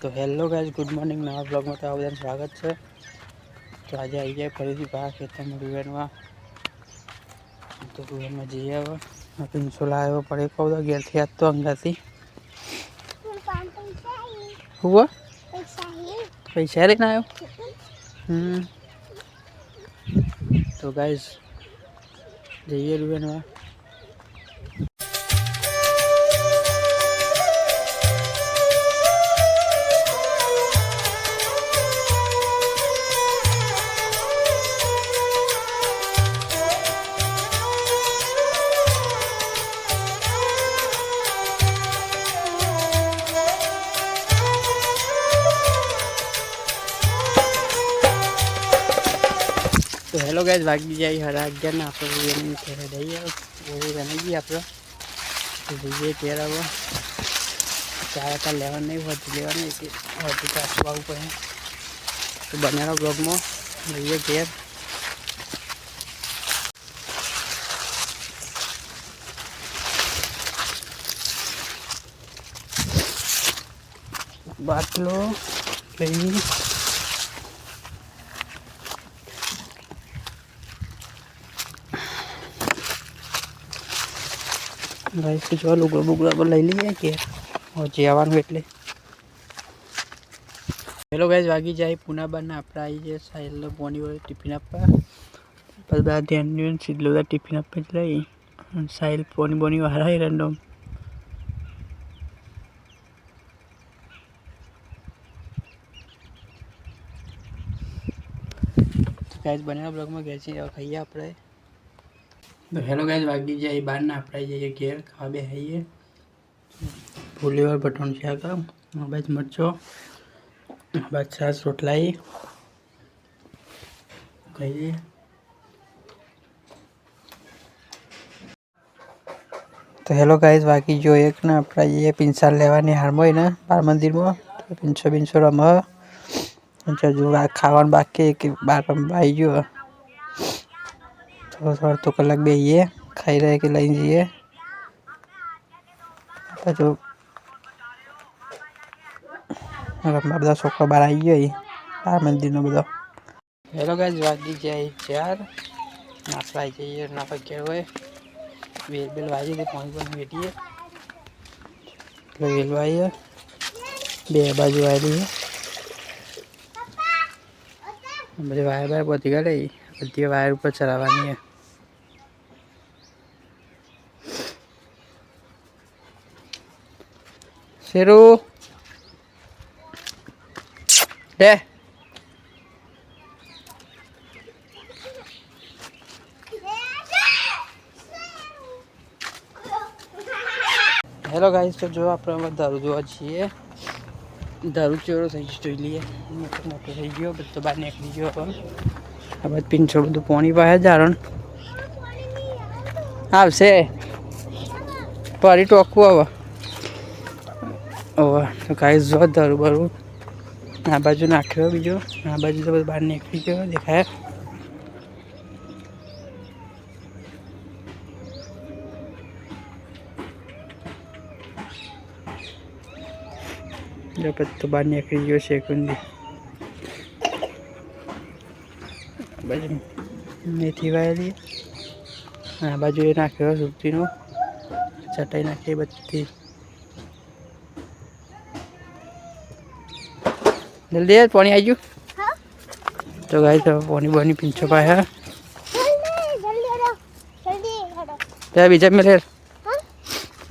तो hello guys, good morning. नवा blog में तो बधाનું स्वागत है। तो आज आई जाए फरीથી બહાર ખેતરમાં રૂવેનમાં તો રૂવેનમાં જઈએ હવે પિન્સો લાવ્યો પડે કહું તો ઘેરથી આજ તો અંગાથી હુआ પૈસા લઈને આવ્યો। તો ગાइस જઈએ રૂવેનમાં। तो हेलो गाइस, वागी जाए 11:30 ने आप घरे जइए ओरी बनी गई आप जइए तेर अब चाय का लेवा नहीं होती लेवा नहीं होती तो आसवा पड़े। तो बने रहो ब्लॉग में जइए घेर। बाटलो लई गाइस कुछ और लुगड़ा बुगड़ा पर लई लीए के और जेवान એટલે। हेलो गाइस, वागी जाए पुना बना આપણે આવી જે સાઈલ પોની વાળી ટિફિન આપવા બધા ધ્યાન સીધલો ટિફિન આપવા જ લઈ સાઈલ પોની બોની વાળા રેન્ડમ। गाइस बने ब्लॉग में गए छी खाइए આપણે। तो हेलो गाइस, वागी जाए 12 ने આપણે જઈએ ઘેર ખાવા બેસીએ। ફૂલીવાર બટન શાક બાજ મરચો બાજ છાશ રોટલાઈ ખાઈએ। तो हेलो गाइस, वागी जो एक ना આપણે ये पिंसा लेवानी हारमोय ना बार मंदिर में तो पिंसो पिंसो रम जो खावा बाकी कि बार आई जो थोड़ा थोड़ा तो कलाक बेहिए खाई रहे कि लई जाइए जो બધા છોકરા બહાર આવી ગયો બાર મંદિરનો બધો। હેલો ગાઈસ, વાગી જાય 4 નાસ્તા આવી જઈએ નાસ્તા કે હોય બેલ વાગી દે પાણી પણ વેટીએ એટલે વેલ વાઈએ બે બાજુ આવી બધી વાયર વાયર પતી ગઈ બધી વાયર ઉપર ચલાવવાની है। शेरू दे हेलो गाइस, तो जो आप दारू जो छे दारू चोरो थी जोई लीए मोटो मोटो थी गयो तो बाहर निकली गयो। अब पिंचो बधु पानी पाए जारण आवशे परी टोकू हवे तो गाइस जो दारू बारू आ बाजू नाख्यो बीजो आ बाजू तो बाहर निकली गयो देखाय। जब तो बाहर निकली गयो सेकुंडी बाजू मेथी वायली आ बाजू ये नाख्यो सुतीनो चटाई नाखी बत्ती जल्दी है पानी आई। तो गाइस पानी पानी पिंचो पाया क्या बीजा मिले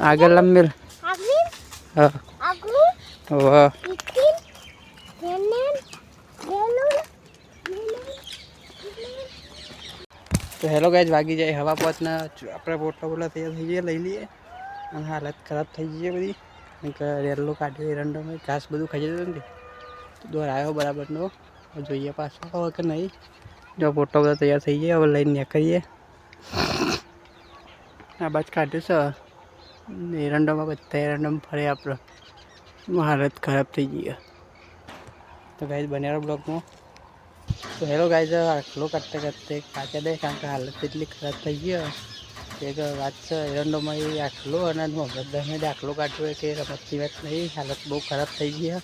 आगे लम मिल तो हेलो गाइस, वागी जाए हवा पहुँचना अपने पोटला बोला तैयार थी लई लीए हालत खराब थी जाए बड़ी रेलो काटे रंडो में घास बधु खाई जाते तो दौर आयो बराबर नो जो ये पास हो कि नहीं जो फोटो બધા तैयार थी गए હવે લઈને નીકળીએ। આ બાજ કાઢ્યું છે એરંડોમાં બધા એરંડોમાં ફરે આપણે હાલત ખરાબ થઈ ગઈ। तो गाइस बने रहो ब्लॉग में। तो हेलो गाइस, आखलो काटते काटते काचा दे कारण के हालत એટલી ખરાબ થઈ ગઈ एक વાત છે એરંડોમાં એ આખલો અને બધાને દાખલો કાઢવો કે રમતની વાત નહીં હાલત બહુ ખરાબ થઈ ગઈ।